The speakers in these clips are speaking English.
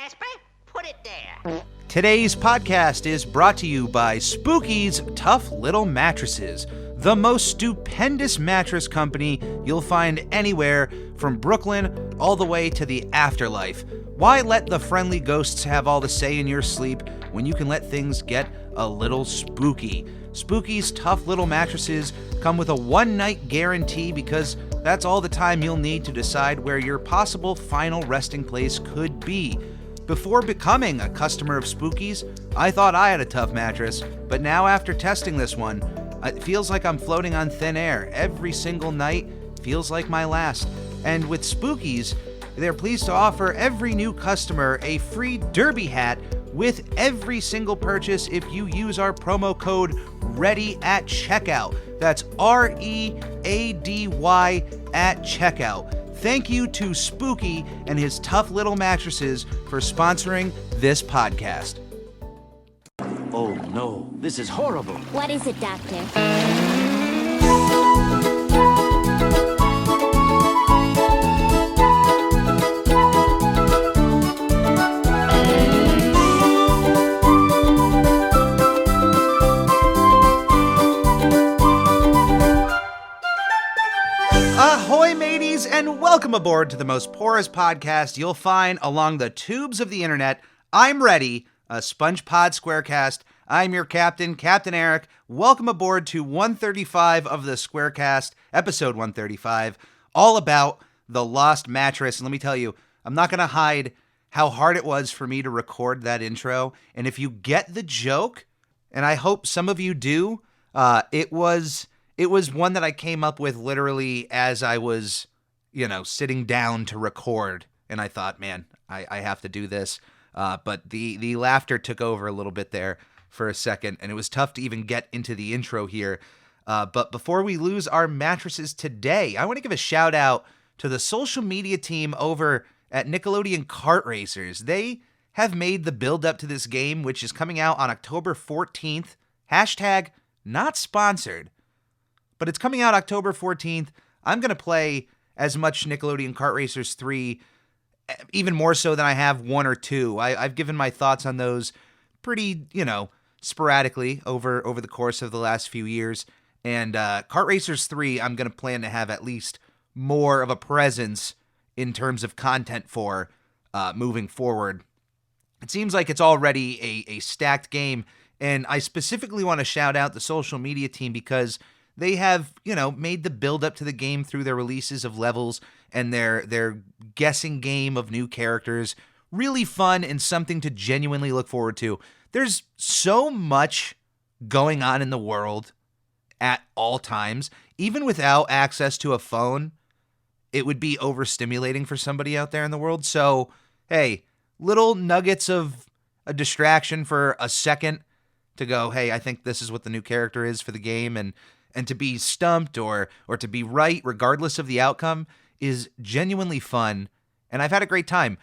Casper. Put it there. Today's podcast is brought to you by Spooky's Tough Little Mattresses, the most stupendous mattress company you'll find anywhere, from Brooklyn all the way to the afterlife. Why let the friendly ghosts have all the say in your sleep when you can let things get a little spooky? Spooky's Tough Little Mattresses come with a one-night guarantee because that's all the time you'll need to decide where your possible final resting place could be. Before becoming a customer of Spooky's, I thought I had a tough mattress, but now after testing this one, it feels like I'm floating on thin air. Every single night feels like my last. And with Spooky's, they're pleased to offer every new customer a free derby hat with every single purchase if you use our promo code READY at checkout. That's READY at checkout. Thank you to Spooky and his Tough Little Mattresses for sponsoring this podcast. Oh no, this is horrible. What is it, Doctor? Ahoy, mateys, and welcome aboard to the most porous podcast you'll find along the tubes of the internet. I'm Ready, a SpongeBob SquareCast. I'm your captain, Captain Eric. Welcome aboard to 135 of the SquareCast, episode 135, all about the Lost Mattress. And let me tell you, I'm not going to hide how hard it was for me to record that intro. And if you get the joke, and I hope some of you do, it was one that I came up with literally as I was, sitting down to record. And I thought, man, I have to do this. But the laughter took over a little bit there for a second, and it was tough to even get into the intro here. But before we lose our mattresses today, I want to give a shout out to the social media team over at Nickelodeon Kart Racers. They have made the build up to this game, which is coming out on October 14th. Hashtag not sponsored. But it's coming out October 14th. I'm going to play as much Nickelodeon Kart Racers 3, even more so than I have 1 or 2. I've given my thoughts on those pretty, sporadically over the course of the last few years. And Kart Racers 3, I'm going to plan to have at least more of a presence in terms of content for moving forward. It seems like it's already a stacked game. And I specifically want to shout out the social media team because they have, made the build up to the game through their releases of levels and their guessing game of new characters. Really fun and something to genuinely look forward to. There's so much going on in the world at all times. Even without access to a phone, it would be overstimulating for somebody out there in the world. So, hey, little nuggets of a distraction for a second to go, hey, I think this is what the new character is for the game, and to be stumped or to be right, regardless of the outcome, is genuinely fun, and I've had a great time.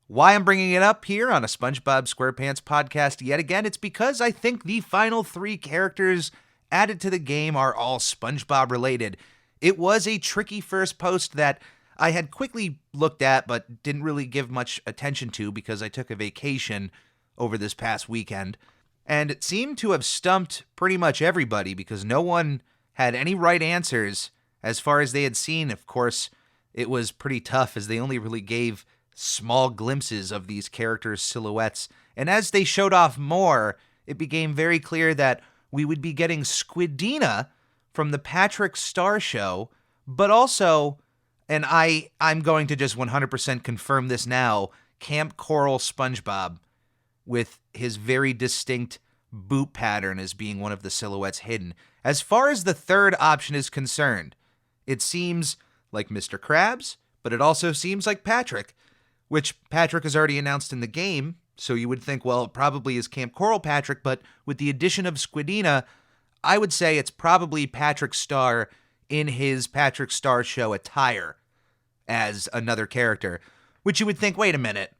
Why I'm bringing it up here on a SpongeBob SquarePants podcast yet again, it's because I think the final 3 characters added to the game are all SpongeBob related. It was a tricky first post that I had quickly looked at but didn't really give much attention to because I took a vacation over this past weekend, and it seemed to have stumped pretty much everybody because no one had any right answers as far as they had seen. Of course, it was pretty tough as they only really gave small glimpses of these characters' silhouettes. And as they showed off more, it became very clear that we would be getting Squidina from the Patrick Star Show, but also, and I'm going to just 100% confirm this now, Camp Coral SpongeBob with his very distinct boot pattern as being one of the silhouettes hidden. As far as the third option is concerned, it seems like Mr. Krabs, but it also seems like Patrick, which Patrick has already announced in the game, so you would think, well, it probably is Camp Coral Patrick, but with the addition of Squidina, I would say it's probably Patrick Star in his Patrick Star Show attire as another character, which you would think, wait a minute,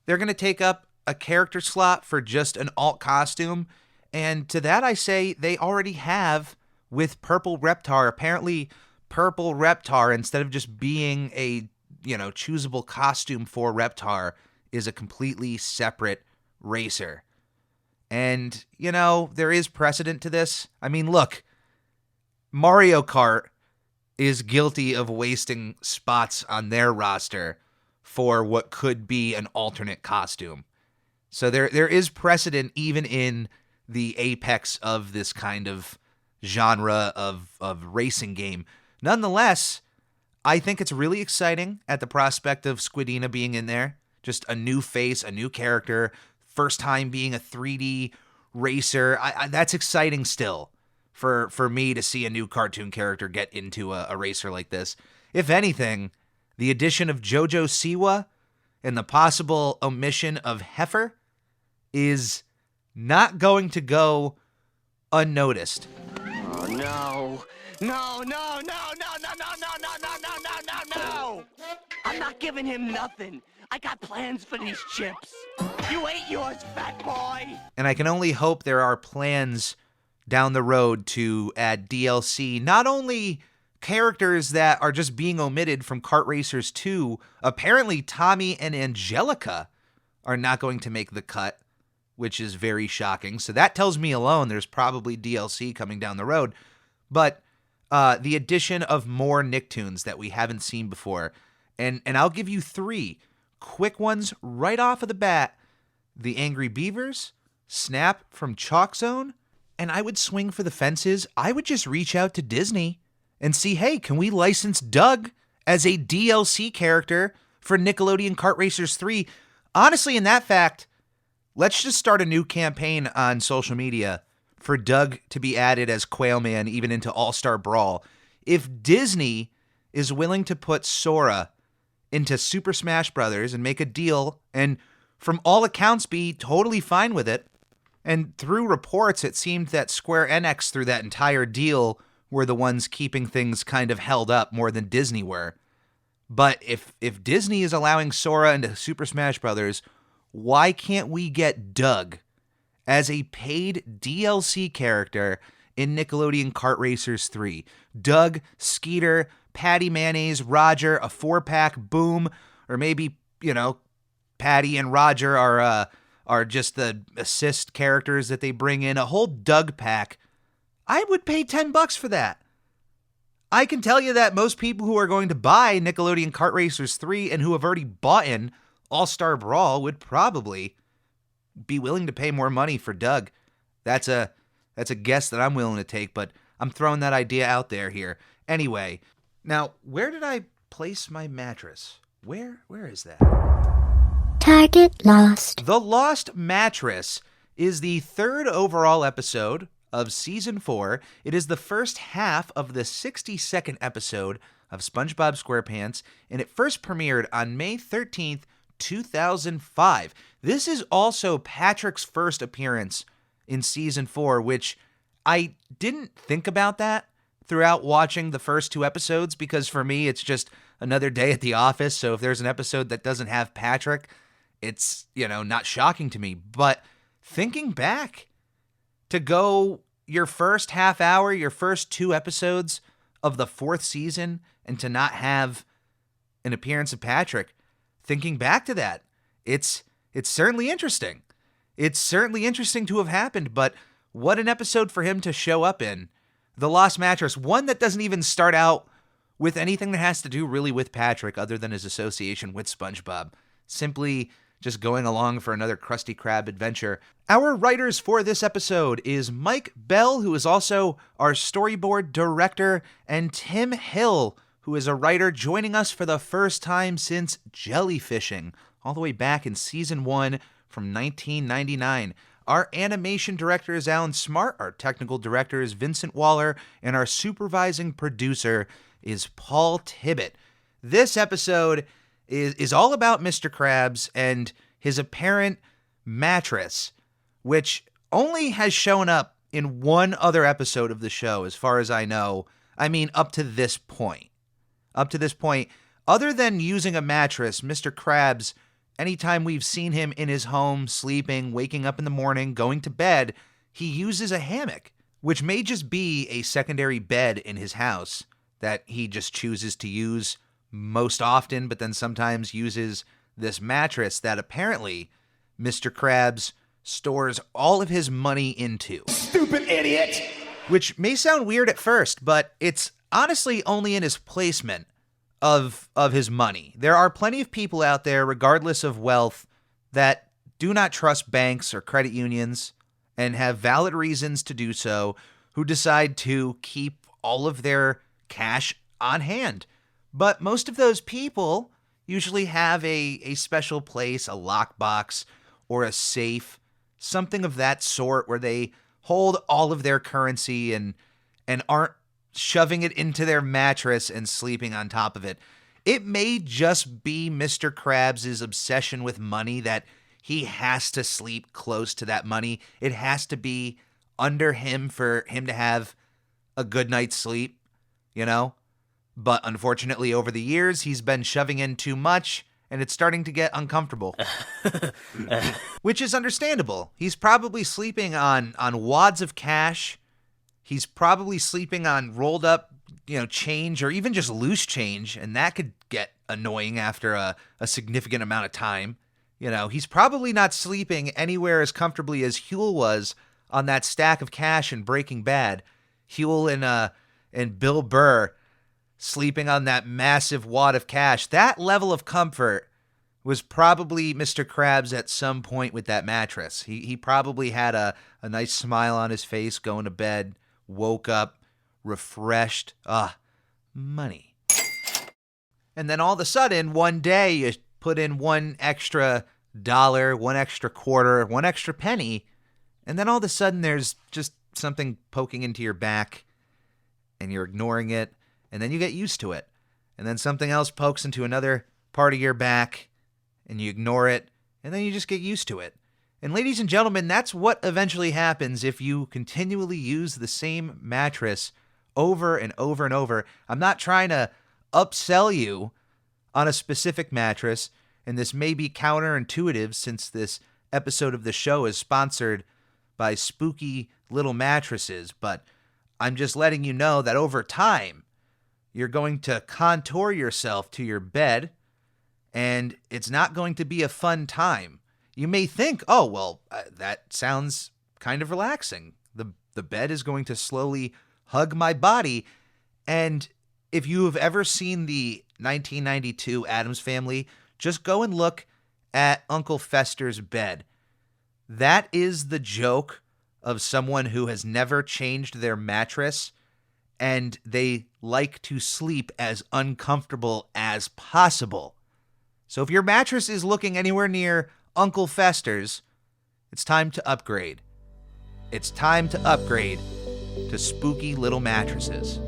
they're going to take up a character slot for just an alt costume? And to that I say they already have with Purple Reptar. Apparently, Purple Reptar, instead of just being a, choosable costume for Reptar, is a completely separate racer. And, you know, there is precedent to this. I mean, look, Mario Kart is guilty of wasting spots on their roster for what could be an alternate costume. So there is precedent even in the apex of this kind of genre of racing game. Nonetheless, I think it's really exciting at the prospect of Squidina being in there. Just a new face, a new character, first time being a 3D racer. That's exciting still for me to see a new cartoon character get into a racer like this. If anything, the addition of JoJo Siwa and the possible omission of Heifer is not going to go unnoticed. Oh, no. No, no, no, no, no, no, no, no, no, no, no, no, no! I'm not giving him nothing. I got plans for these chips. You ate yours, fat boy! And I can only hope there are plans down the road to add DLC, not only characters that are just being omitted from Kart Racers 2, apparently Tommy and Angelica are not going to make the cut, which is very shocking. So that tells me alone there's probably DLC coming down the road. But the addition of more Nicktoons that we haven't seen before. And I'll give you 3 quick ones right off of the bat. The Angry Beavers, Snap from Chalk Zone, and I would swing for the fences. I would just reach out to Disney and see, hey, can we license Doug as a DLC character for Nickelodeon Kart Racers 3? Honestly, in that fact, let's just start a new campaign on social media for Doug to be added as Quailman even into All-Star Brawl. If Disney is willing to put Sora into Super Smash Bros. And make a deal, and from all accounts be totally fine with it, and through reports it seemed that Square Enix through that entire deal were the ones keeping things kind of held up more than Disney were. But if Disney is allowing Sora into Super Smash Bros., why can't we get Doug as a paid DLC character in Nickelodeon Kart Racers 3? Doug, Skeeter, Patty Mayonnaise, Roger, a 4-pack, Boom, or maybe, you know, Patty and Roger are just the assist characters that they bring in. A whole Doug pack. I would pay $10 for that. I can tell you that most people who are going to buy Nickelodeon Kart Racers 3 and who have already bought in All-Star Brawl would probably be willing to pay more money for Doug. That's a guess that I'm willing to take, but I'm throwing that idea out there here. Anyway, now, where did I place my mattress? Where is that? Target lost. The Lost Mattress is the 3rd overall episode of Season 4. It is the first half of the 62nd episode of SpongeBob SquarePants, and it first premiered on May 13th, 2005. This is also Patrick's first appearance in Season 4, which I didn't think about that throughout watching the first 2 episodes, because for me, it's just another day at the office. So if there's an episode that doesn't have Patrick, it's, you know, not shocking to me. But thinking back, to go your first half hour, your first 2 episodes of the 4th season, and to not have an appearance of Patrick, thinking back to that, it's certainly interesting. It's certainly interesting to have happened, but what an episode for him to show up in. The Lost Mattress, one that doesn't even start out with anything that has to do really with Patrick other than his association with SpongeBob. Simply just going along for another Krusty Krab adventure. Our writers for this episode is Mike Bell, who is also our storyboard director, and Tim Hill, who is a writer joining us for the first time since Jellyfishing, all the way back in Season 1 from 1999. Our animation director is Alan Smart, our technical director is Vincent Waller, and our supervising producer is Paul Tibbett. This episode is all about Mr. Krabs and his apparent mattress, which only has shown up in one other episode of the show, as far as I know. I mean, up to this point. Other than using a mattress, Mr. Krabs, anytime we've seen him in his home, sleeping, waking up in the morning, going to bed, he uses a hammock, which may just be a secondary bed in his house that he just chooses to use most often, but then sometimes uses this mattress that apparently Mr. Krabs stores all of his money into. Stupid idiot! Which may sound weird at first, but it's honestly only in his placement of his money. There are plenty of people out there, regardless of wealth, that do not trust banks or credit unions and have valid reasons to do so, who decide to keep all of their cash on hand. But most of those people usually have a special place, a lockbox or a safe, something of that sort where they hold all of their currency and aren't shoving it into their mattress and sleeping on top of it. It may just be Mr. Krabs' obsession with money that he has to sleep close to that money. It has to be under him for him to have a good night's sleep, you know? But unfortunately, over the years, he's been shoving in too much, and it's starting to get uncomfortable. Which is understandable. He's probably sleeping on wads of cash. He's probably sleeping on rolled up, change or even just loose change, and that could get annoying after a significant amount of time. He's probably not sleeping anywhere as comfortably as Huel was on that stack of cash in Breaking Bad. Huel and Bill Burr sleeping on that massive wad of cash. That level of comfort was probably Mr. Krabs at some point with that mattress. He probably had a nice smile on his face going to bed, woke up, refreshed. Money. And then all of a sudden, one day, you put in $1 extra, $1 extra quarter, $1 extra penny, and then all of a sudden there's just something poking into your back, and you're ignoring it, and then you get used to it. And then something else pokes into another part of your back, and you ignore it, and then you just get used to it. And ladies and gentlemen, that's what eventually happens if you continually use the same mattress over and over and over. I'm not trying to upsell you on a specific mattress, and this may be counterintuitive since this episode of the show is sponsored by Spooky Little Mattresses, but I'm just letting you know that over time, you're going to contour yourself to your bed, and it's not going to be a fun time. You may think, that sounds kind of relaxing. The bed is going to slowly hug my body, and if you have ever seen the 1992 Addams Family, just go and look at Uncle Fester's bed. That is the joke of someone who has never changed their mattress, and they like to sleep as uncomfortable as possible. So if your mattress is looking anywhere near Uncle Fester's, it's time to upgrade. It's time to upgrade to Spooky Little Mattresses.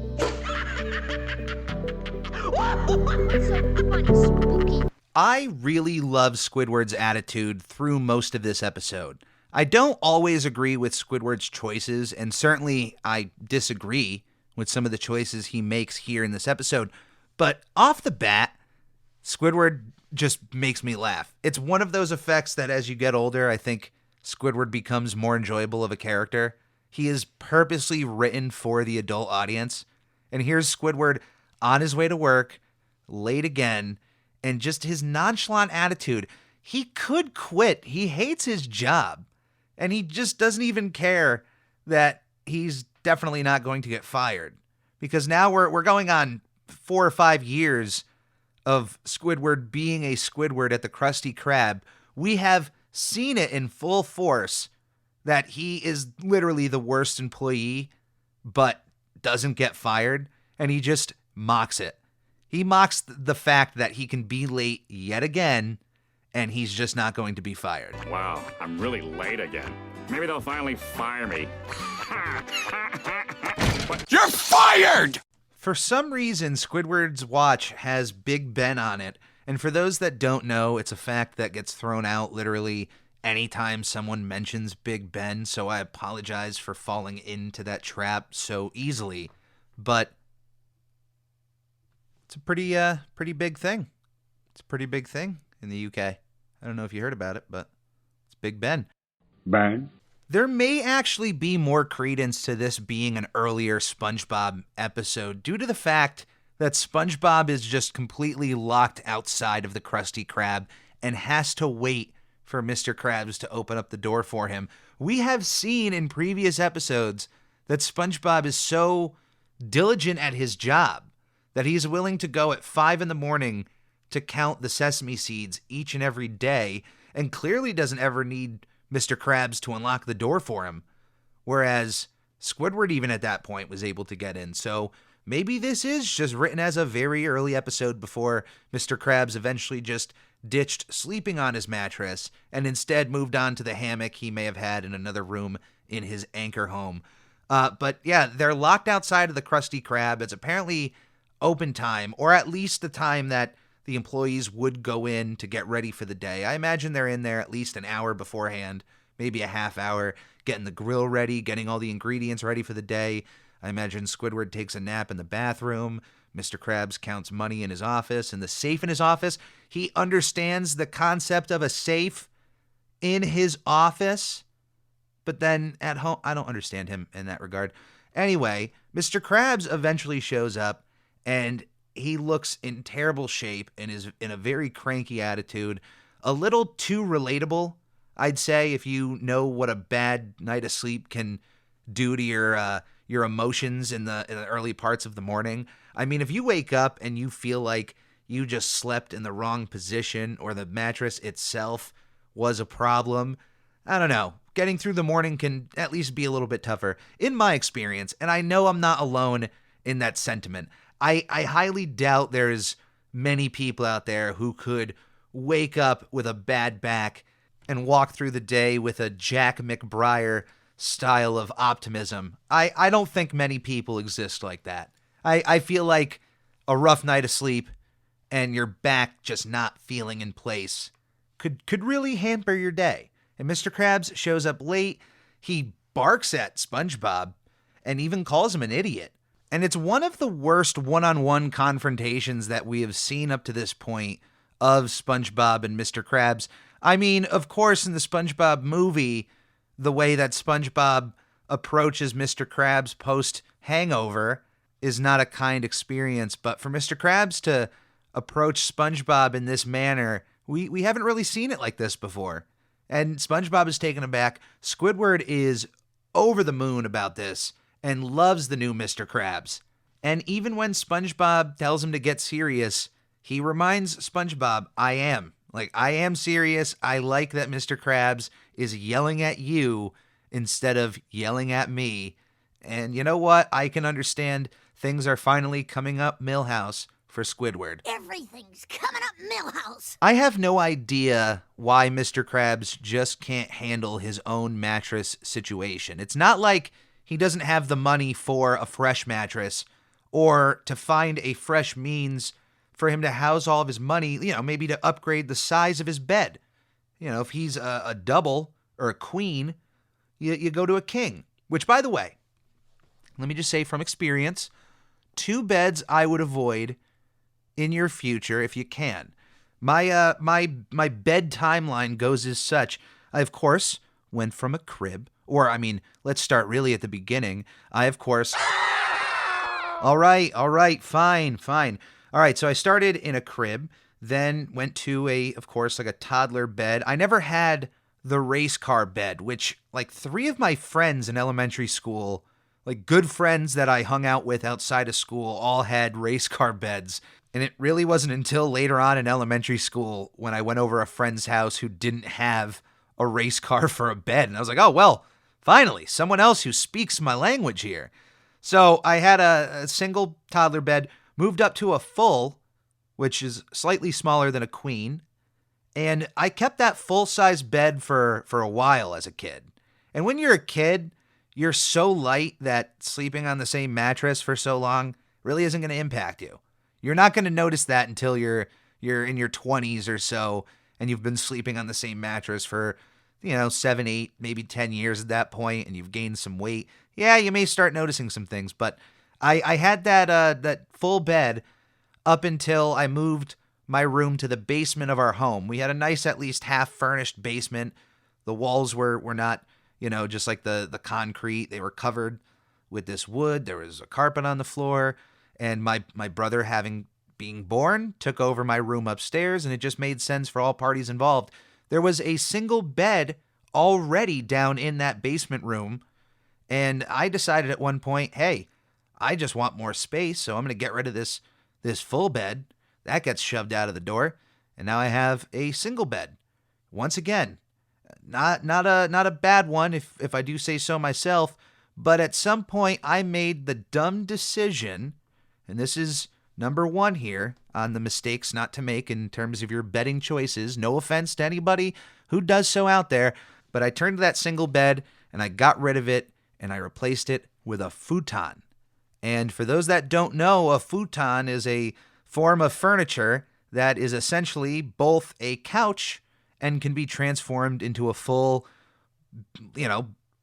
I really love Squidward's attitude through most of this episode. I don't always agree with Squidward's choices, and certainly I disagree with some of the choices he makes here in this episode. But off the bat, Squidward just makes me laugh. It's one of those effects that as you get older, I think Squidward becomes more enjoyable of a character. He is purposely written for the adult audience. And here's Squidward on his way to work, late again, and just his nonchalant attitude. He could quit. He hates his job. And he just doesn't even care that he's definitely not going to get fired. Because now we're going on 4 or 5 years of Squidward being a Squidward at the Krusty Krab. We have seen it in full force that he is literally the worst employee, but doesn't get fired, and he just mocks it. He mocks the fact that he can be late yet again, and he's just not going to be fired. Wow, I'm really late again. Maybe they'll finally fire me. You're fired! For some reason, Squidward's watch has Big Ben on it, and for those that don't know, it's a fact that gets thrown out literally anytime someone mentions Big Ben, so I apologize for falling into that trap so easily, but it's a pretty big thing. It's a pretty big thing in the UK. I don't know if you heard about it, but it's Big Ben. Ben? There may actually be more credence to this being an earlier SpongeBob episode due to the fact that SpongeBob is just completely locked outside of the Krusty Krab and has to wait for Mr. Krabs to open up the door for him. We have seen in previous episodes that SpongeBob is so diligent at his job that he's willing to go at 5 a.m. to count the sesame seeds each and every day, and clearly doesn't ever need Mr. Krabs to unlock the door for him. Whereas Squidward, even at that point, was able to get in. So maybe this is just written as a very early episode before Mr. Krabs eventually just ditched sleeping on his mattress and instead moved on to the hammock he may have had in another room in his anchor home. But yeah, they're locked outside of the Krusty Krab. It's apparently open time, or at least the time that the employees would go in to get ready for the day. I imagine they're in there at least an hour beforehand, maybe a half hour, getting the grill ready, getting all the ingredients ready for the day. I imagine Squidward takes a nap in the bathroom. Mr. Krabs counts money in his office, and the safe in his office. He understands the concept of a safe in his office, but then at home, I don't understand him in that regard. Anyway, Mr. Krabs eventually shows up, and he looks in terrible shape and is in a very cranky attitude. A little too relatable, I'd say, if you know what a bad night of sleep can do to your emotions in the early parts of the morning. I mean, if you wake up and you feel like you just slept in the wrong position or the mattress itself was a problem, I don't know. Getting through the morning can at least be a little bit tougher, in my experience, and I know I'm not alone in that sentiment. I highly doubt there's many people out there who could wake up with a bad back and walk through the day with a Jack McBrayer style of optimism. I don't think many people exist like that. I feel like a rough night of sleep and your back just not feeling in place could really hamper your day. And Mr. Krabs shows up late. He barks at SpongeBob and even calls him an idiot. And it's one of the worst one-on-one confrontations that we have seen up to this point of SpongeBob and Mr. Krabs. I mean, of course, in the SpongeBob movie, the way that SpongeBob approaches Mr. Krabs post-hangover is not a kind experience. But for Mr. Krabs to approach SpongeBob in this manner, we haven't really seen it like this before. And SpongeBob is taken aback. Squidward is over the moon about this and loves the new Mr. Krabs. And even when SpongeBob tells him to get serious, he reminds SpongeBob, I am serious. I like that Mr. Krabs is yelling at you instead of yelling at me. And you know what? I can understand things are finally coming up Milhouse for Squidward. Everything's coming up Milhouse. I have no idea why Mr. Krabs just can't handle his own mattress situation. It's not like he doesn't have the money for a fresh mattress or to find a fresh means for him to house all of his money, maybe to upgrade the size of his bed. If he's a double or a queen, you go to a king. Which, by the way, let me just say from experience, 2 beds I would avoid in your future if you can. My bed timeline goes as such. I, of course, went from a crib, let's start really at the beginning. I, of course... All right, fine. All right, so I started in a crib, then went to a toddler bed. I never had the race car bed, which, 3 of my friends in elementary school, good friends that I hung out with outside of school, all had race car beds. And it really wasn't until later on in elementary school when I went over a friend's house who didn't have a race car for a bed. And I was like, oh, well, finally, someone else who speaks my language here. So I had a single toddler bed, moved up to a full, which is slightly smaller than a queen. And I kept that full-size bed for a while as a kid. And when you're a kid, you're so light that sleeping on the same mattress for so long really isn't going to impact you. You're not going to notice that until you're in your 20s or so, and you've been sleeping on the same mattress for, 7, 8, maybe 10 years at that point, and you've gained some weight. Yeah, you may start noticing some things, but I had that full bed up until I moved my room to the basement of our home. We had a nice, at least half-furnished basement. The walls were not, just like the concrete. They were covered with this wood. There was a carpet on the floor. And my brother, having being born, took over my room upstairs, and it just made sense for all parties involved. There was a single bed already down in that basement room, and I decided at one point, hey, I just want more space, so I'm going to get rid of this full bed. That gets shoved out of the door, and now I have a single bed. Once again, not a bad one if I do say so myself, but at some point I made the dumb decision, and this is number one here on the mistakes not to make in terms of your bedding choices. No offense to anybody who does so out there, but I turned to that single bed and I got rid of it and I replaced it with a futon. And for those that don't know, a futon is a form of furniture that is essentially both a couch and can be transformed into a full,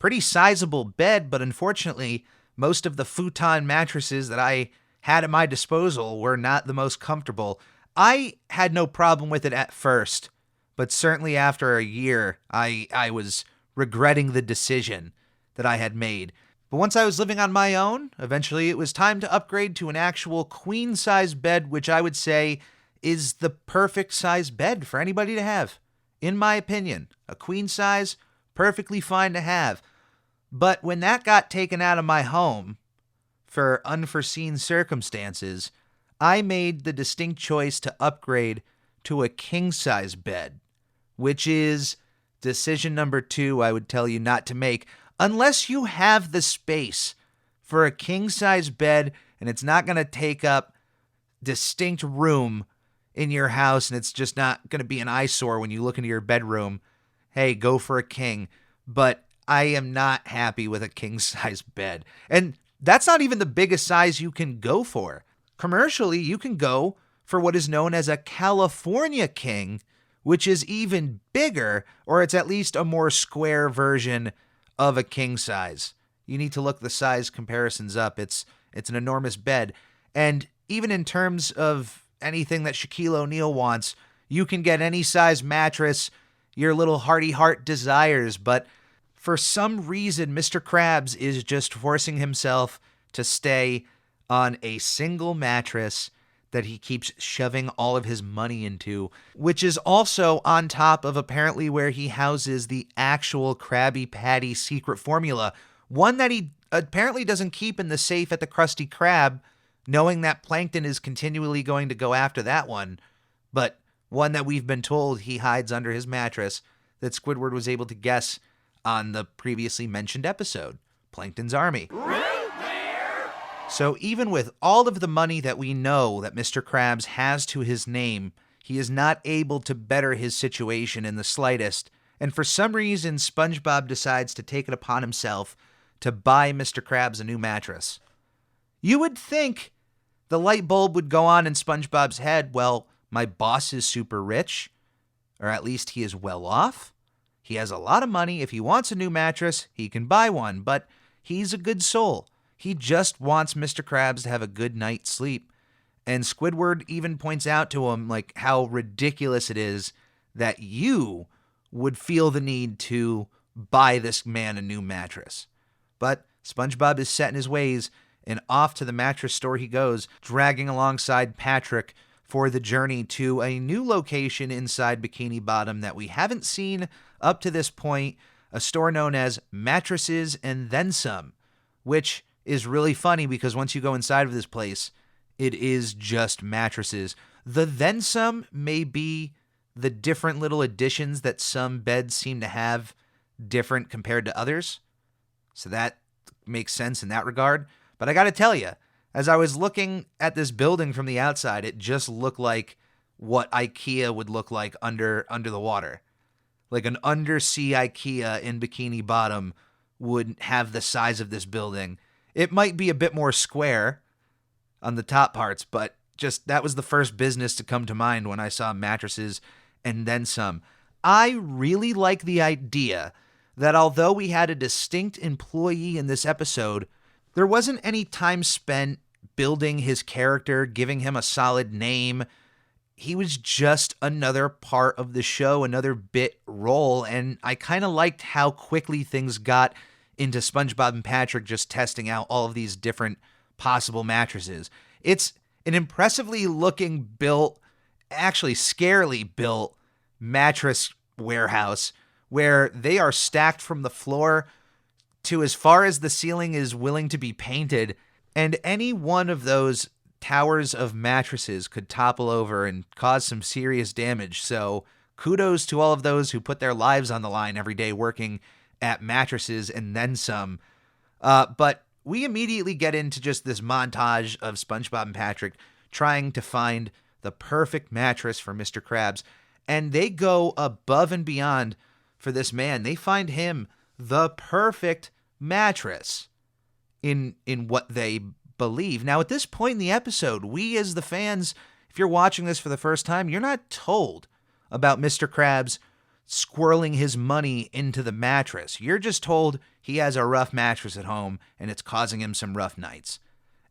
pretty sizable bed. But unfortunately, most of the futon mattresses that I had at my disposal were not the most comfortable. I had no problem with it at first, but certainly after a year, I was regretting the decision that I had made. But once I was living on my own, eventually it was time to upgrade to an actual queen-size bed, which I would say is the perfect size bed for anybody to have. In my opinion, a queen size, perfectly fine to have. But when that got taken out of my home, for unforeseen circumstances, I made the distinct choice to upgrade to a king-size bed, which is decision number 2 I would tell you not to make. Unless you have the space for a king-size bed and it's not going to take up distinct room in your house and it's just not going to be an eyesore when you look into your bedroom, hey, go for a king. But I am not happy with a king-size bed. And that's not even the biggest size you can go for. Commercially, you can go for what is known as a California king, which is even bigger, or it's at least a more square version of a king size. You need to look the size comparisons up. It's an enormous bed. And even in terms of anything that Shaquille O'Neal wants, you can get any size mattress your little hearty heart desires, but for some reason, Mr. Krabs is just forcing himself to stay on a single mattress that he keeps shoving all of his money into, which is also on top of apparently where he houses the actual Krabby Patty secret formula, one that he apparently doesn't keep in the safe at the Krusty Krab, knowing that Plankton is continually going to go after that one, but one that we've been told he hides under his mattress that Squidward was able to guess on the previously mentioned episode, Plankton's Army. So even with all of the money that we know that Mr. Krabs has to his name, he is not able to better his situation in the slightest. And for some reason, SpongeBob decides to take it upon himself to buy Mr. Krabs a new mattress. You would think the light bulb would go on in SpongeBob's head. Well, my boss is super rich, or at least he is well off. He has a lot of money. If he wants a new mattress, he can buy one, but he's a good soul. He just wants Mr. Krabs to have a good night's sleep. And Squidward even points out to him like how ridiculous it is that you would feel the need to buy this man a new mattress. But SpongeBob is set in his ways, and off to the mattress store he goes, dragging alongside Patrick for the journey to a new location inside Bikini Bottom that we haven't seen up to this point, a store known as Mattresses and Then Some, which is really funny because once you go inside of this place, it is just mattresses. The Then Some may be the different little additions that some beds seem to have different compared to others. So that makes sense in that regard. But I got to tell you, as I was looking at this building from the outside, it just looked like what IKEA would look like under the water. Like an undersea IKEA in Bikini Bottom would have the size of this building. It might be a bit more square on the top parts, but just that was the first business to come to mind when I saw Mattresses and Then Some. I really like the idea that although we had a distinct employee in this episode, there wasn't any time spent building his character, giving him a solid name. He was just another part of the show, another bit role, and I kind of liked how quickly things got into SpongeBob and Patrick just testing out all of these different possible mattresses. It's an impressively looking built, actually scarily built mattress warehouse where they are stacked from the floor to as far as the ceiling is willing to be painted, and any one of those towers of mattresses could topple over and cause some serious damage. So kudos to all of those who put their lives on the line every day working at mattresses and then some. But we immediately get into just this montage of SpongeBob and Patrick trying to find the perfect mattress for Mr. Krabs. And they go above and beyond for this man. They find him the perfect mattress in what they believe. Now, at this point in the episode, we as the fans, if you're watching this for the first time, you're not told about Mr. Krabs squirreling his money into the mattress. You're just told he has a rough mattress at home and it's causing him some rough nights.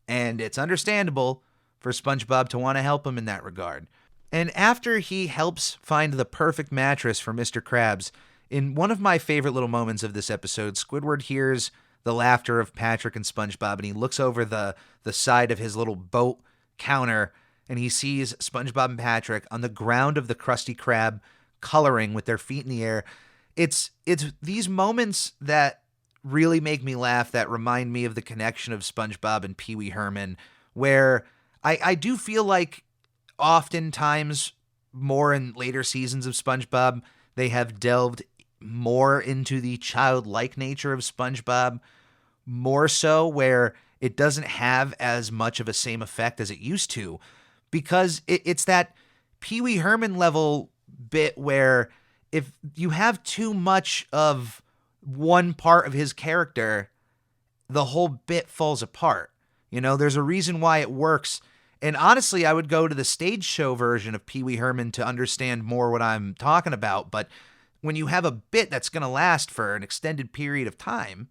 And it's understandable for SpongeBob to want to help him in that regard. And after he helps find the perfect mattress for Mr. Krabs, in one of my favorite little moments of this episode, Squidward hears the laughter of Patrick and SpongeBob, and he looks over the side of his little boat counter, and he sees SpongeBob and Patrick on the ground of the Krusty Krab coloring with their feet in the air. It's these moments that really make me laugh, that remind me of the connection of SpongeBob and Pee Wee Herman, where I do feel like oftentimes more in later seasons of SpongeBob, they have delved more into the childlike nature of SpongeBob, more so where it doesn't have as much of a same effect as it used to, because it's that Pee Wee Herman level bit where if you have too much of one part of his character, the whole bit falls apart. You know, there's a reason why it works. And honestly, I would go to the stage show version of Pee Wee Herman to understand more what I'm talking about. But when you have a bit that's going to last for an extended period of time,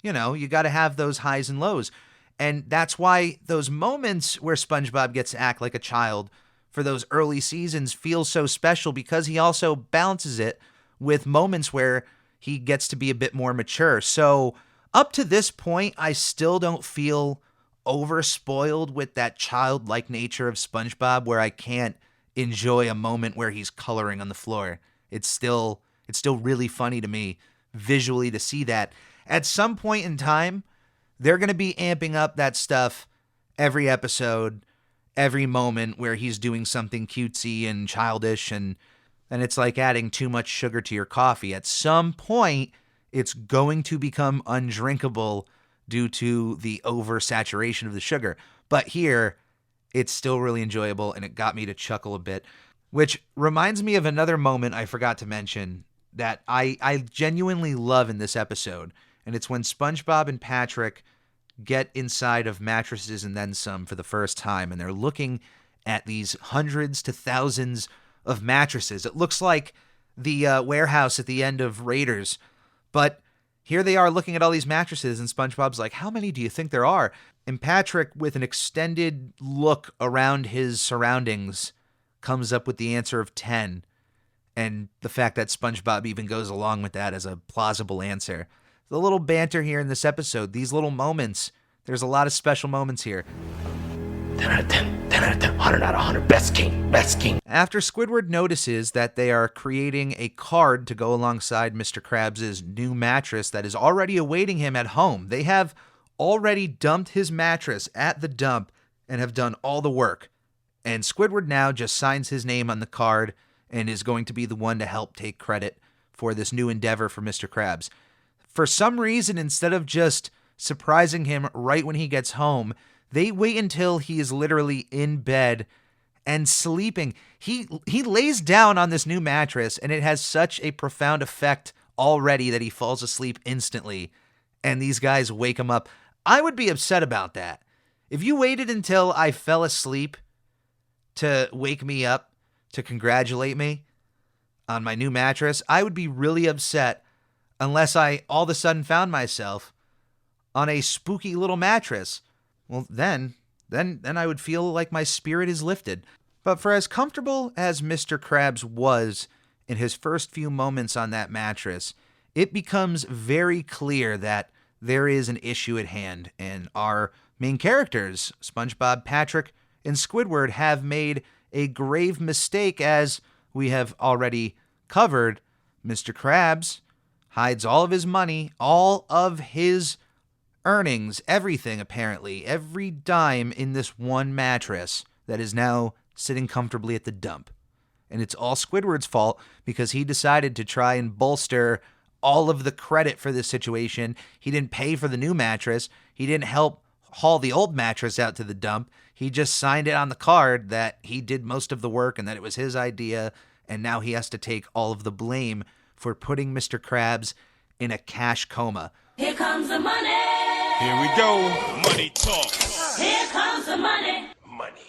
you know, you got to have those highs and lows. And that's why those moments where SpongeBob gets to act like a child for those early seasons feel so special, because he also balances it with moments where he gets to be a bit more mature. So up to this point, I still don't feel over-spoiled with that childlike nature of SpongeBob where I can't enjoy a moment where he's coloring on the floor. It's still really funny to me visually to see that. At some point in time, they're going to be amping up that stuff every episode, every moment where he's doing something cutesy and childish, and it's like adding too much sugar to your coffee. At some point, it's going to become undrinkable due to the oversaturation of the sugar. But here, it's still really enjoyable, and it got me to chuckle a bit, which reminds me of another moment I forgot to mention that I genuinely love in this episode, and it's when SpongeBob and Patrick get inside of mattresses and then some for the first time, and they're looking at these hundreds to thousands of mattresses. It looks like the warehouse at the end of Raiders, but here they are looking at all these mattresses, and SpongeBob's like, how many do you think there are? And Patrick, with an extended look around his surroundings, comes up with the answer of 10. And the fact that SpongeBob even goes along with that as a plausible answer. The little banter here in this episode, these little moments, there's a lot of special moments here. 10 out of 10, 10 out of 10, 100 out of 100, best king, best king. After Squidward notices that they are creating a card to go alongside Mr. Krabs' new mattress that is already awaiting him at home, they have already dumped his mattress at the dump and have done all the work. And Squidward now just signs his name on the card and is going to be the one to help take credit for this new endeavor for Mr. Krabs. For some reason, instead of just surprising him right when he gets home, they wait until he is literally in bed and sleeping. He lays down on this new mattress, and it has such a profound effect already that he falls asleep instantly, and these guys wake him up. I would be upset about that. If you waited until I fell asleep to wake me up to congratulate me on my new mattress, I would be really upset unless I all of a sudden found myself on a spooky little mattress. Well, then I would feel like my spirit is lifted. But for as comfortable as Mr. Krabs was in his first few moments on that mattress, it becomes very clear that there is an issue at hand, and our main characters, SpongeBob, Patrick, and Squidward have made a grave mistake, as we have already covered. Mr. Krabs hides all of his money, all of his earnings, everything apparently, every dime in this one mattress that is now sitting comfortably at the dump. And it's all Squidward's fault because he decided to try and bolster all of the credit for this situation. He didn't pay for the new mattress. He didn't help haul the old mattress out to the dump. He just signed it on the card that he did most of the work and that it was his idea, and now he has to take all of the blame for putting Mr. Krabs in a cash coma. Here comes the money. Here we go. Money talk. Here comes the money. Money.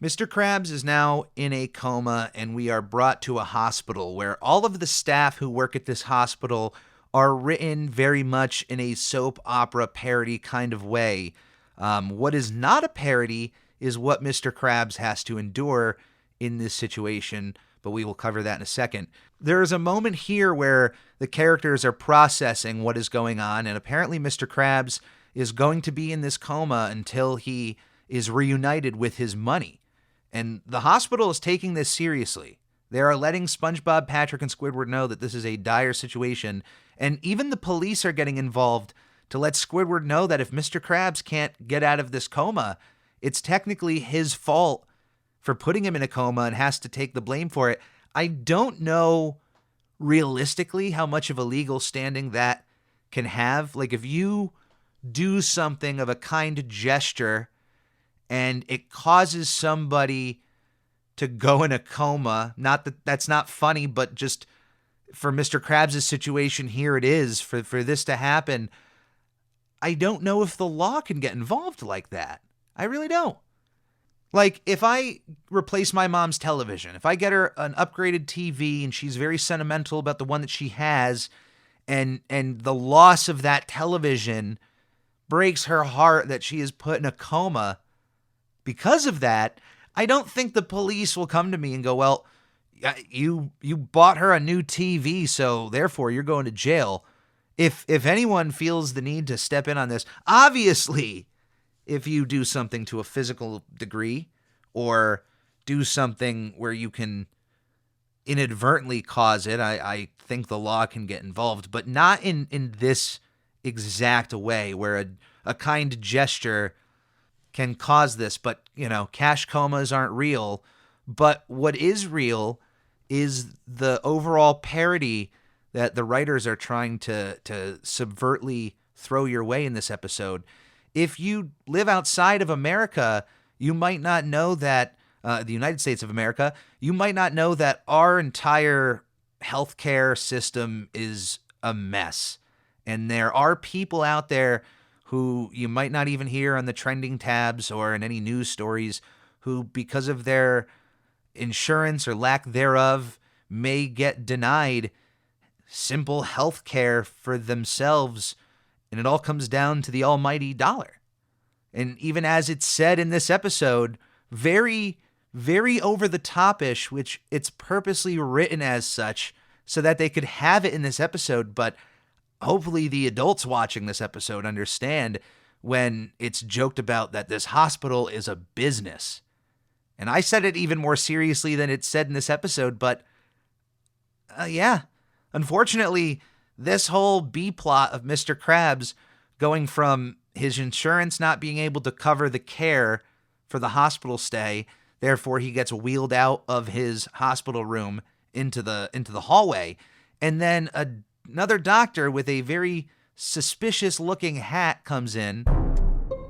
Mr. Krabs is now in a coma, and we are brought to a hospital where all of the staff who work at this hospital are written very much in a soap opera parody kind of way. What is not a parody is what Mr. Krabs has to endure in this situation, but we will cover that in a second. There is a moment here where the characters are processing what is going on, and apparently Mr. Krabs is going to be in this coma until he is reunited with his money. And the hospital is taking this seriously. They are letting SpongeBob, Patrick, and Squidward know that this is a dire situation, and even the police are getting involved to let Squidward know that if Mr. Krabs can't get out of this coma, it's technically his fault for putting him in a coma and has to take the blame for it. I don't know realistically how much of a legal standing that can have. Like, if you do something of a kind gesture and it causes somebody to go in a coma, not that that's not funny, but just for Mr. Krabs' situation here, it is, for this to happen, I don't know if the law can get involved like that. I really don't. Like, if I replace my mom's television, if I get her an upgraded TV and she's very sentimental about the one that she has, and the loss of that television breaks her heart that she is put in a coma because of that, I don't think the police will come to me and go, well, you bought her a new TV, so therefore you're going to jail. If anyone feels the need to step in on this, obviously, if you do something to a physical degree or do something where you can inadvertently cause it, I think the law can get involved, but not in this exact way where a kind gesture can cause this. But, cash comas aren't real. But what is real is the overall parody that the writers are trying to subvertly throw your way in this episode. If you live outside of America, you might not know that, the United States of America, you might not know that our entire healthcare system is a mess. And there are people out there who you might not even hear on the trending tabs or in any news stories who, because of their insurance or lack thereof, may get denied simple health care for themselves, and it all comes down to the almighty dollar. And even as it's said in this episode, very, very over-the-top-ish, which it's purposely written as such so that they could have it in this episode, but hopefully the adults watching this episode understand when it's joked about that this hospital is a business. And I said it even more seriously than it's said in this episode, but yeah, unfortunately, this whole B-plot of Mr. Krabs going from his insurance not being able to cover the care for the hospital stay, therefore he gets wheeled out of his hospital room into the hallway, and then another doctor with a very suspicious-looking hat comes in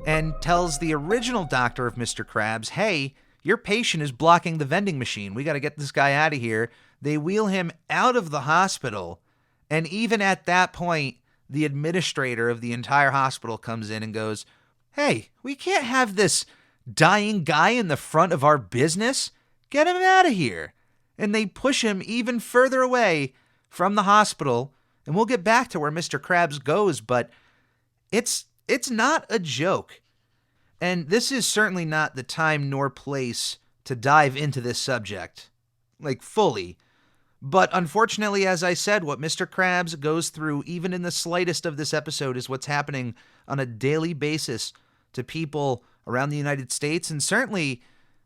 and tells the original doctor of Mr. Krabs, hey, your patient is blocking the vending machine. We got to get this guy out of here. They wheel him out of the hospital, and even at that point, the administrator of the entire hospital comes in and goes, hey, we can't have this dying guy in the front of our business. Get him out of here. And they push him even further away from the hospital, and we'll get back to where Mr. Krabs goes, but it's not a joke. And this is certainly not the time nor place to dive into this subject, like fully. But unfortunately, as I said, what Mr. Krabs goes through, even in the slightest of this episode, is what's happening on a daily basis to people around the United States, and certainly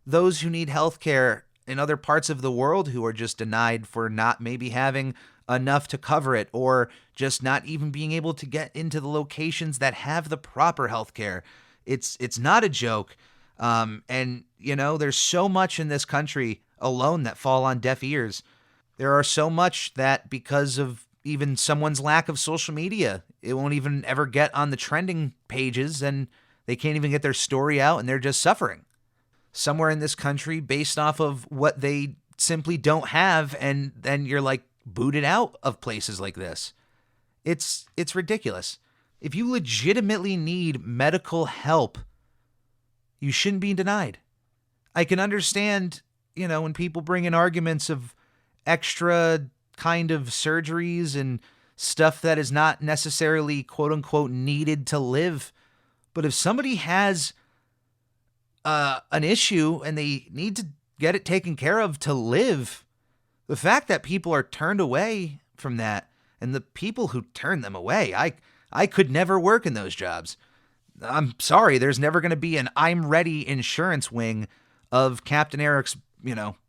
those who need health care in other parts of the world who are just denied for not maybe having enough to cover it, or just not even being able to get into the locations that have the proper health care. It's not a joke. And, there's so much in this country alone that fall on deaf ears. There are so much that because of even someone's lack of social media, it won't even ever get on the trending pages, and they can't even get their story out, and they're just suffering somewhere in this country based off of what they simply don't have, and then you're like booted out of places like this. It's ridiculous. If you legitimately need medical help, you shouldn't be denied. I can understand, when people bring in arguments of extra kind of surgeries and stuff that is not necessarily quote unquote needed to live. But if somebody has an issue and they need to get it taken care of to live, the fact that people are turned away from that, and the people who turn them away, I could never work in those jobs. I'm sorry, there's never going to be an I'm Ready insurance wing of Captain Eric's,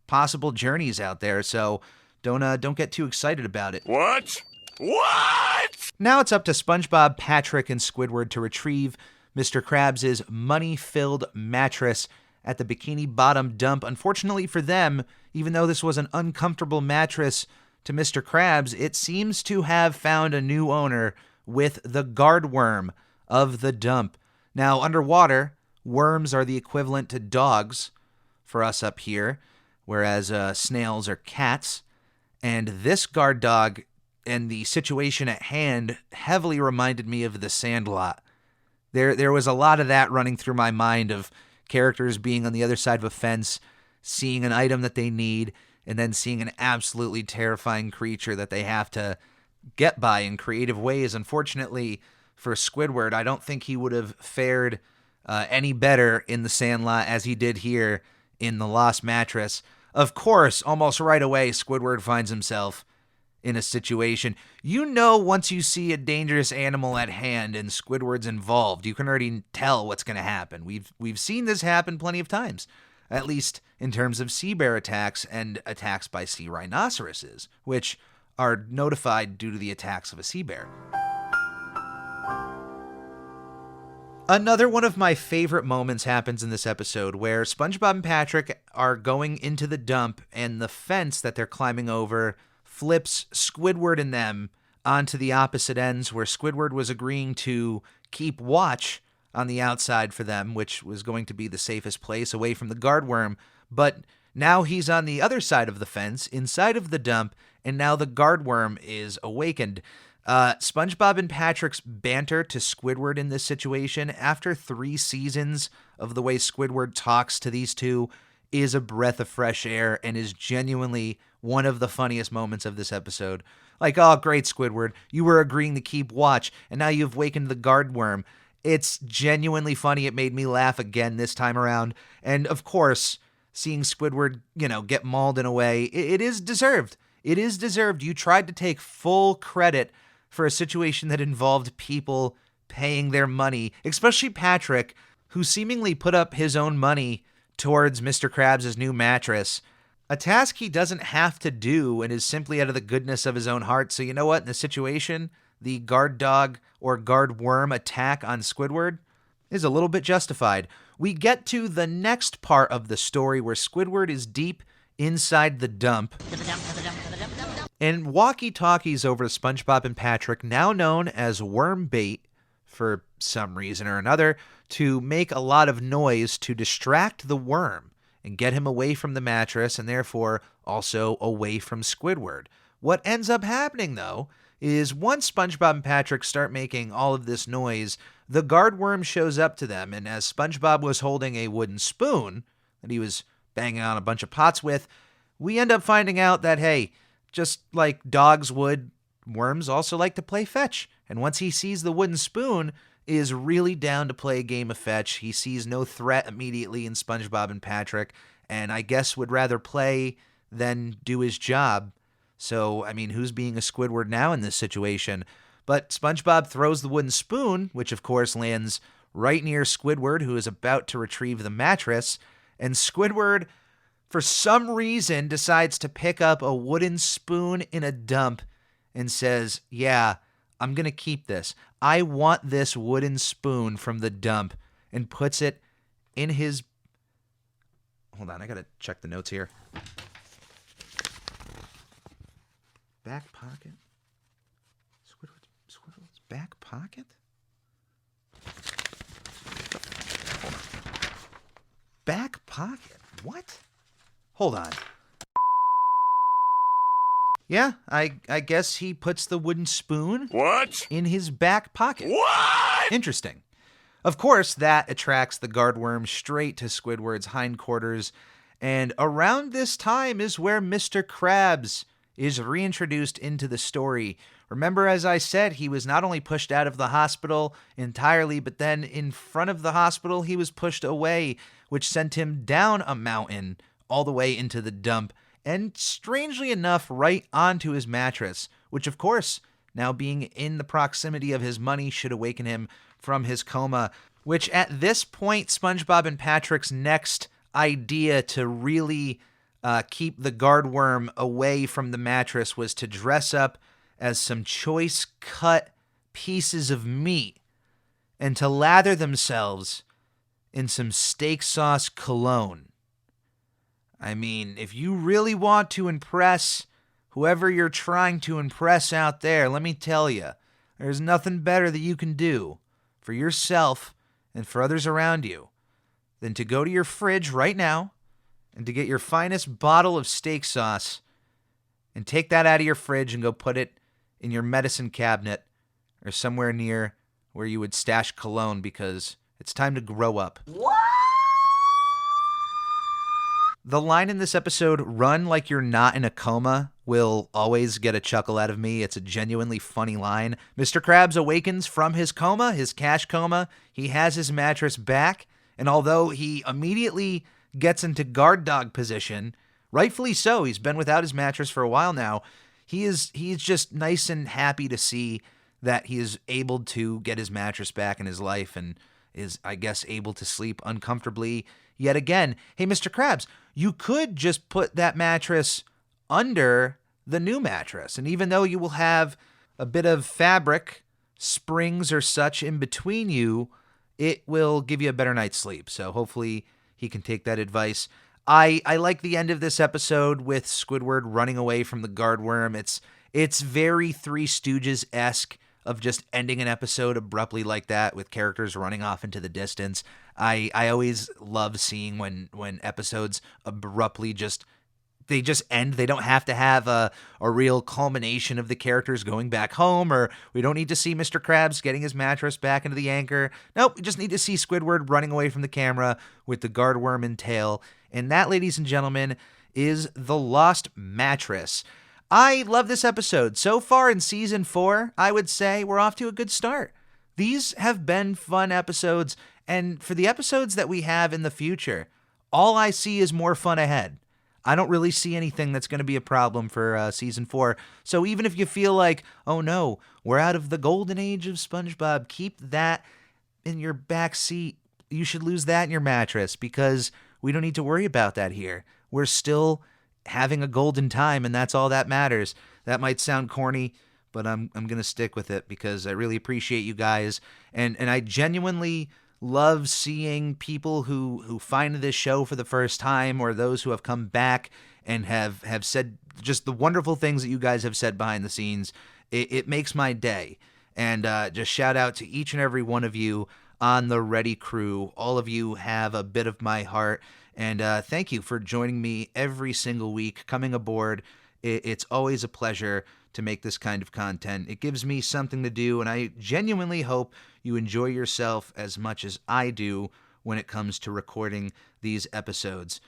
possible journeys out there. So don't get too excited about it. What? What? Now it's up to SpongeBob, Patrick, and Squidward to retrieve Mr. Krabs' money-filled mattress at the Bikini Bottom dump. Unfortunately for them, even though this was an uncomfortable mattress to Mr. Krabs, it seems to have found a new owner with the guard worm of the dump. Now, underwater, worms are the equivalent to dogs for us up here, whereas snails are cats. And this guard dog and the situation at hand heavily reminded me of The Sandlot. There was a lot of that running through my mind, of characters being on the other side of a fence, seeing an item that they need, and then seeing an absolutely terrifying creature that they have to get by in creative ways. Unfortunately for Squidward, I don't think he would have fared any better in The Sandlot as he did here in the Lost Mattress. Of course, almost right away, Squidward finds himself in a situation. Once you see a dangerous animal at hand and Squidward's involved, you can already tell what's going to happen. We've seen this happen plenty of times, at least in terms of sea bear attacks and attacks by sea rhinoceroses, which are notified due to the attacks of a sea bear. Another one of my favorite moments happens in this episode, where SpongeBob and Patrick are going into the dump, and the fence that they're climbing over flips Squidward and them onto the opposite ends, where Squidward was agreeing to keep watch on the outside for them, which was going to be the safest place away from the guard worm. But now he's on the other side of the fence, inside of the dump, and now the guard worm is awakened. SpongeBob and Patrick's banter to Squidward in this situation, after 3 seasons of the way Squidward talks to these two, is a breath of fresh air and is genuinely one of the funniest moments of this episode. Like, oh, great, Squidward, you were agreeing to keep watch, and now you've wakened the guard worm. It's genuinely funny. It made me laugh again this time around. And, of course, seeing Squidward, get mauled in a way, it is deserved. It is deserved. You tried to take full credit for a situation that involved people paying their money, especially Patrick, who seemingly put up his own money towards Mr. Krabs' new mattress, a task he doesn't have to do and is simply out of the goodness of his own heart. So you know what? In this situation, the guard dog or guard worm attack on Squidward is a little bit justified. We get to the next part of the story where Squidward is deep inside the dump, and walkie-talkies over to SpongeBob and Patrick, now known as worm bait for some reason or another, to make a lot of noise to distract the worm and get him away from the mattress, and therefore also away from Squidward. What ends up happening, though, is once SpongeBob and Patrick start making all of this noise, the guard worm shows up to them, and as SpongeBob was holding a wooden spoon that he was banging on a bunch of pots with, we end up finding out that, hey, just like dogs would, worms also like to play fetch. And once he sees the wooden spoon is really down to play a game of fetch, he sees no threat immediately in SpongeBob and Patrick, and I guess would rather play than do his job. So, I mean, who's being a Squidward now in this situation? But SpongeBob throws the wooden spoon, which of course lands right near Squidward, who is about to retrieve the mattress. And Squidward, for some reason, decides to pick up a wooden spoon in a dump and says, yeah, I'm going to keep this. I want this wooden spoon from the dump, and puts it in his... Hold on, I got to check the notes here. Back pocket? Squidward's back pocket? Hold on. Back pocket? What? Hold on. Yeah, I guess he puts the wooden spoon What? in his back pocket. What? Interesting. Of course, that attracts the guardworm straight to Squidward's hindquarters, and around this time is where Mr. Krabs is reintroduced into the story. Remember, as I said, he was not only pushed out of the hospital entirely, but then in front of the hospital, he was pushed away, which sent him down a mountain all the way into the dump, and strangely enough, right onto his mattress, which of course, now being in the proximity of his money, should awaken him from his coma, which at this point, SpongeBob and Patrick's next idea to really keep the guardworm away from the mattress was to dress up as some choice cut pieces of meat and to lather themselves in some steak sauce cologne. I mean, if you really want to impress whoever you're trying to impress out there, let me tell you, there's nothing better that you can do for yourself and for others around you than to go to your fridge right now and to get your finest bottle of steak sauce and take that out of your fridge and go put it in your medicine cabinet or somewhere near where you would stash cologne, because it's time to grow up. What? The line in this episode, "Run like you're not in a coma," will always get a chuckle out of me. It's a genuinely funny line. Mr. Krabs awakens from his coma, his cash coma. He has his mattress back, and although he immediately gets into guard dog position, rightfully so, he's been without his mattress for a while now, he's just nice and happy to see that he is able to get his mattress back in his life and is, I guess, able to sleep uncomfortably yet again. Hey, Mr. Krabs, you could just put that mattress under the new mattress, and even though you will have a bit of fabric, springs or such in between you, it will give you a better night's sleep. So hopefully he can take that advice. I like the end of this episode with Squidward running away from the guardworm. It's very Three Stooges-esque of just ending an episode abruptly like that with characters running off into the distance. I always love seeing when episodes abruptly just end. They don't have to have a real culmination of the characters going back home, or we don't need to see Mr. Krabs getting his mattress back into the anchor. Nope, we just need to see Squidward running away from the camera with the guardworm in tail. And that, ladies and gentlemen, is the Lost Mattress. I love this episode. So far in season 4, I would say we're off to a good start. These have been fun episodes, and for the episodes that we have in the future, all I see is more fun ahead. I don't really see anything that's going to be a problem for season 4. So even if you feel like, oh no, we're out of the golden age of SpongeBob, keep that in your back seat. You should lose that in your mattress, because we don't need to worry about that here. We're still having a golden time, and that's all that matters. That might sound corny, but I'm going to stick with it because I really appreciate you guys. And I genuinely love seeing people who find this show for the first time, or those who have come back and have said just the wonderful things that you guys have said behind the scenes. It makes my day. And just shout out to each and every one of you on the Ready crew. All of you have a bit of my heart. And thank you for joining me every single week, coming aboard. It's always a pleasure to make this kind of content. It gives me something to do, and I genuinely hope you enjoy yourself as much as I do when it comes to recording these episodes.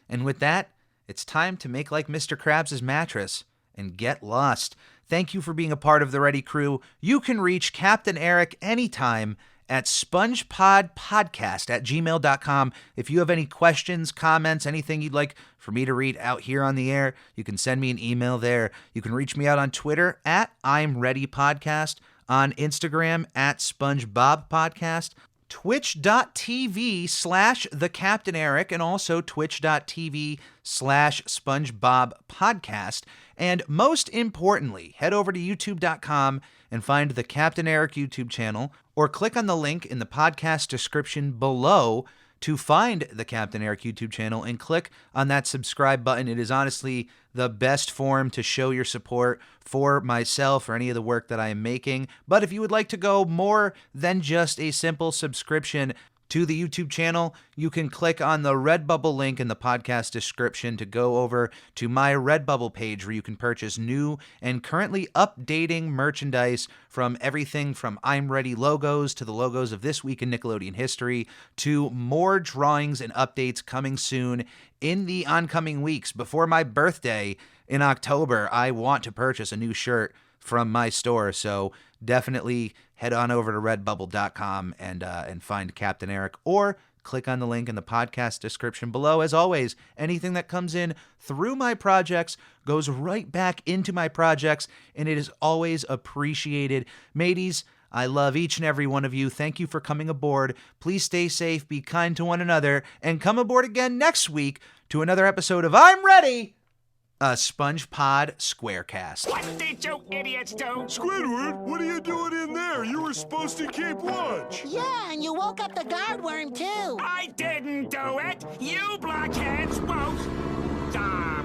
And with that, it's time to make like Mr. Krabs' mattress and get lost. Thank you for being a part of the Ready crew. You can reach Captain Eric anytime at spongepodpodcast@gmail.com. If you have any questions, comments, anything you'd like for me to read out here on the air, you can send me an email there. You can reach me out on Twitter at I'm Ready Podcast, on Instagram at SpongeBob Podcast. twitch.tv/thecaptaineric and also twitch.tv/SpongeBob Podcast. And most importantly, head over to youtube.com and find the Captain Eric YouTube channel, or click on the link in the podcast description below to find the Captain Eric YouTube channel and click on that subscribe button. It is honestly the best form to show your support for myself or any of the work that I am making. But if you would like to go more than just a simple subscription to the YouTube channel, you can click on the Redbubble link in the podcast description to go over to my Redbubble page, where you can purchase new and currently updating merchandise from everything from I'm Ready logos to the logos of This Week in Nickelodeon History to more drawings and updates coming soon in the oncoming weeks. Before my birthday in October, I want to purchase a new shirt from my store, so definitely head on over to redbubble.com and find Captain Eric, or click on the link in the podcast description below. As always, anything that comes in through my projects goes right back into my projects, and it is always appreciated. Mateys, I love each and every one of you. Thank you for coming aboard. Please stay safe, be kind to one another, and come aboard again next week to another episode of I'm Ready, a SpongeBob SquareCast. What did you idiots do? Squidward, what are you doing in there? You were supposed to keep watch. Yeah, and you woke up the guard worm, too. I didn't do it. You blockheads won't. Ah!